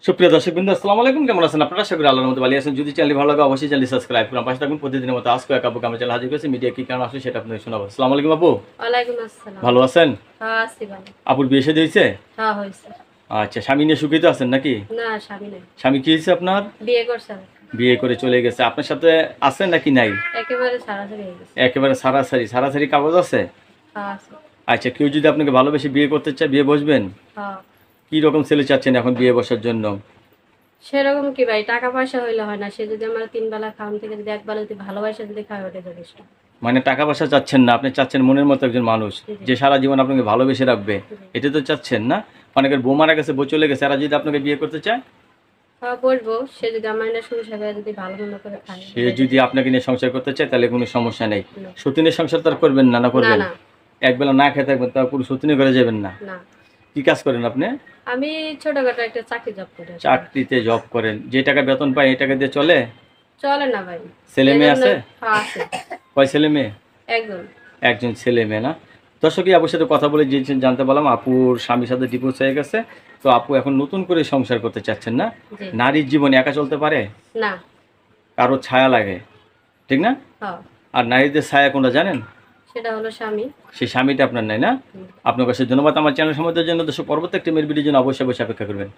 সুপ্রিয় দর্শকবৃন্দ, আসসালামু আলাইকুম। কেমন আছেন আপনারা? আশা করি আল্লাহর মধ্যে ভালো আছেন। যদি চ্যানেল ভালো লাগে অবশ্যই চ্যানেল সাবস্ক্রাইব করুন, পাশে থাকুন। প্রতিদিনের মতো আজকে এক আপুকে আমরা চ্যানেল হাজির করেছি। মিডিয়া কি কারণ আসলে সেটা আপনাদের শোনাবো। আসসালামু আলাইকুম আপু। ওয়ালাইকুম আসসালাম। ভালো আছেন? হ্যাঁ, আছি ভালো। আপুর বিয়ে শাদী হয়েছে? হ্যাঁ, হয়েছে। আচ্ছা, স্বামী নিয়ে সুখী তো আছেন নাকি? না, স্বামী নাই। স্বামী কি হয়েছে আপনার? বিয়ে করছে। বিয়ে করে চলে গেছে। আপনার সাথে আছেন নাকি নাই? একেবারে সারাসারি হয়ে গেছে। একেবারে সারাসারি সারাসারি কাগজ আছে? হ্যাঁ, আছে। আচ্ছা, কেউ যদি আপনাকে ভালোবেসে বিয়ে করতে চায়, বিয়ে বসবেন? হ্যাঁ। কি রকম ছেলে চাচ্ছেন এখন বিয়ে বসার জন্য? সেরকম কি ভাই, টাকা পয়সা হইলে হয় না। সে যদি আমার 3 বেলা খাওয়ান থেকে যদি একবেলা যদি ভালোবাসা যদি খায়, ওটা যথেষ্ট। মানে টাকা পয়সা চাচ্ছেন না, আপনি চাচ্ছেন মনের মতো একজন মানুষ জি। যে সারা জীবন আপনাকে ভালোবেসে রাখবে। জি। এটা তো চাচ্ছেন না? অনেকের বউ মারা গেছে, বউ চলে গেছে, এরা যদি আপনাকে বিয়ে করতে চায়? হ্যাঁ, বলবো। সে যদি আমার না সংসার করে যদি ভালো মন্দ করে খায়, সে যদি আপনাকে নিয়ে সংসার করতে চায় তাহলে কোনো সমস্যা নেই। না। সতীনের সংসার তো আর করবেন না? না না, করবেন? না, একবেলা না খেয়ে থাকবেন, তা পুরো সতীনে করে যাবেন না? না। কি কাজ করেন আপনি? আমি ছোটখাটো একটা চাকরি জব করি। চাকরিতে জব করেন? যে টাকা বেতন পায় এই টাকা দিয়ে চলে? চলে না ভাই। ছেলে মেয়ে আছে? হ্যাঁ, আছে। কয় ছেলে মেয়ে? একজন। একজন ছেলে মেয়ে না? দর্শক, আপুর সাথে কথা বলে যে জানতে পারলাম আপুর স্বামীর সাথে ডিভোর্স হয়ে গেছে। তো আপু এখন নতুন করে সংসার করতে চাচ্ছেন না? জি। নারীর জীবনে একা চলতে পারে? না। কারো ছায়া লাগে, ঠিক না? হ্যাঁ। আর নারীদের ছায়া কোনটা জানেন? সেটা হলো স্বামী। সেই স্বামীটা আপনার নাই না? আপনার কাছে ধন্যবাদ আমার চ্যানেল সম্বন্ধের জন্য। দর্শক, পরবর্তী একটি মেয়ের ভিডিওর জন্য অবশ্যই অপেক্ষা করবেন।